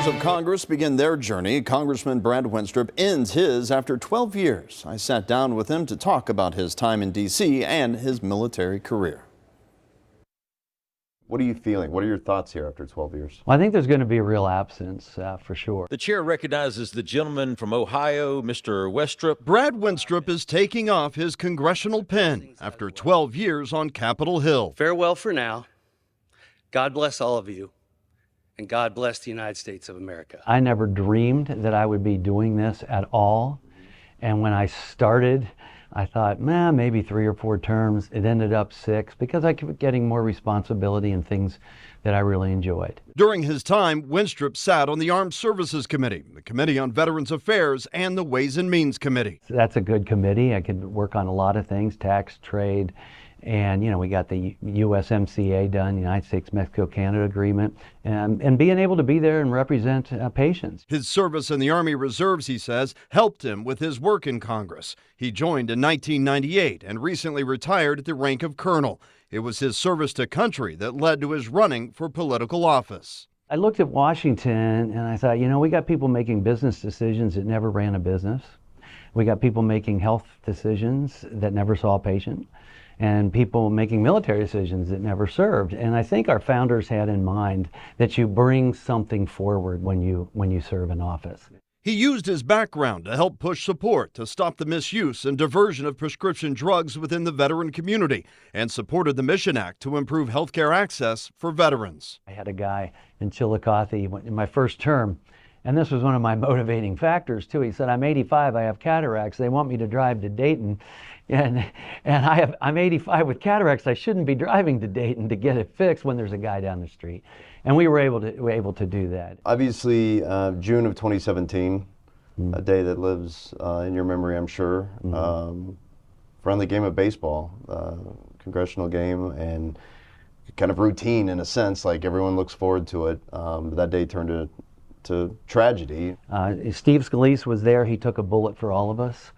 Members of Congress begin their journey. Congressman Brad Wenstrup ends his after 12 years. I sat down with him to talk about his time in D.C. and his military career. What are you feeling? What are your thoughts here after 12 years? Well, I think there's going to be a real absence for sure. The chair recognizes the gentleman from Ohio, Mr. Wenstrup. Brad Wenstrup is taking off his congressional pen after 12 years on Capitol Hill. Farewell for now. God bless all of you. And God bless the United States of America. I never dreamed that I would be doing this at all. And when I started, I thought, maybe 3 or 4 terms. It ended up 6 because I kept getting more responsibility and things that I really enjoyed. During his time, Wenstrup sat on the Armed Services Committee, the Committee on Veterans Affairs, and the Ways and Means Committee. So that's a good committee. I could work on a lot of things, tax, trade, and we got the USMCA done, United States-Mexico-Canada agreement, and being able to be there and represent patients. His service in the Army Reserves, he says, helped him with his work in Congress. He joined in 1998 and recently retired at the rank of colonel. It was his service to country that led to his running for political office. I looked at Washington and I thought, we got people making business decisions that never ran a business. We got people making health decisions that never saw a patient, and people making military decisions that never served. And I think our founders had in mind that you bring something forward when you serve in office. He used his background to help push support to stop the misuse and diversion of prescription drugs within the veteran community and supported the Mission Act to improve health care access for veterans. I had a guy in Chillicothe in my first term, and this was one of my motivating factors too. He said, I'm 85, I have cataracts. They want me to drive to Dayton. And I'm 85 with cataracts. I shouldn't be driving to Dayton to get it fixed when there's a guy down the street. And we were able to do that. Obviously, June of 2017, a day that lives in your memory, I'm sure. Friendly game of baseball, congressional game, and kind of routine in a sense, like everyone looks forward to it. But that day turned to tragedy. Steve Scalise was there. He took a bullet for all of us.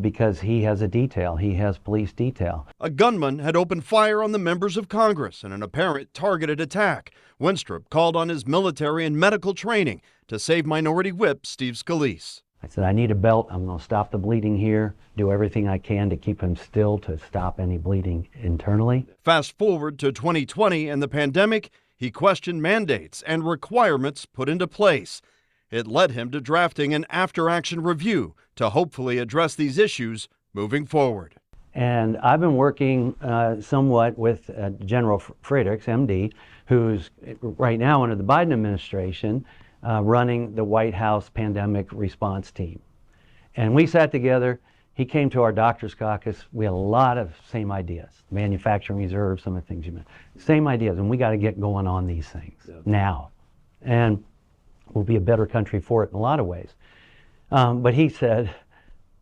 Because he has a detail. He has police detail. A gunman had opened fire on the members of Congress in an apparent targeted attack. Wenstrup called on his military and medical training to save Minority Whip Steve Scalise. I said, I need a belt. I'm going to stop the bleeding here, do everything I can to keep him still, to stop any bleeding internally. Fast forward to 2020 and the pandemic, he questioned mandates and requirements put into place. It led him to drafting an after-action review to hopefully address these issues moving forward. And I've been working somewhat with General Friedrichs, MD, who's right now under the Biden administration running the White House pandemic response team. And we sat together. He came to our doctor's caucus. We had a lot of same ideas, manufacturing reserves, some of the things you mentioned. Same ideas, and we got to get going on these things now. And we'll be a better country for it in a lot of ways. But he said,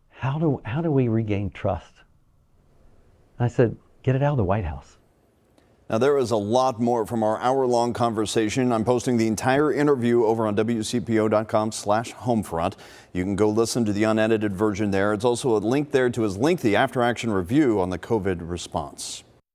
how do we regain trust? I said, get it out of the White House. Now, there is a lot more from our hour-long conversation. I'm posting the entire interview over on WCPO.com/homefront. You can go listen to the unedited version there. It's also a link there to his lengthy after-action review on the COVID response.